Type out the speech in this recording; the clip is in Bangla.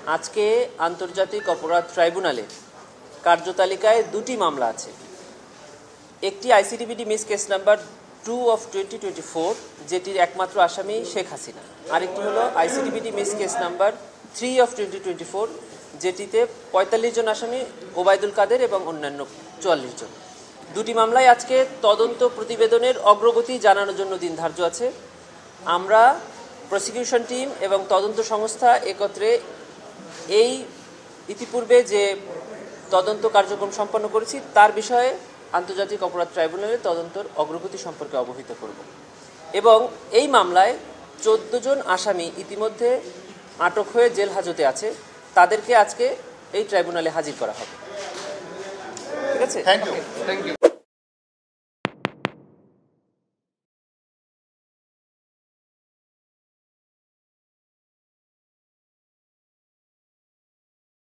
আজকে আন্তর্জাতিক অপরাধ ট্রাইব্যুনালে কার্যতালিকায় দুটি মামলা আছে। একটি আইসিডিবিডি মিস কেস নাম্বার 2 অফ 2024, যেটির একমাত্র আসামি শেখ হাসিনা। আরেকটি হলো আইসিডিবিডি মিস কেস নাম্বার 3 অফ 2024, যেটিতে 45 জন আসামি, ওবায়দুল কাদের এবং অন্যান্য 44 জন। দুটি মামলায় আজকে তদন্ত প্রতিবেদনের অগ্রগতি জানানোর জন্য দিন ধার্য আছে। আমরা প্রসিকিউশন টিম এবং তদন্ত সংস্থা একত্রে এই ইতিপূর্বে যে তদন্ত কার্যক্রম সম্পন্ন করেছি তার বিষয়ে আন্তর্জাতিক অপরাধ ট্রাইব্যুনালে তদন্তর অগ্রগতি সম্পর্কে অবহিত করব। এবং এই মামলায় 14 জন আসামি ইতিমধ্যে আটক হয়ে জেল হাজতে আছে, তাদেরকে আজকে এই ট্রাইব্যুনালে হাজির করা হবে। ঠিক আছে, থ্যাংক ইউ।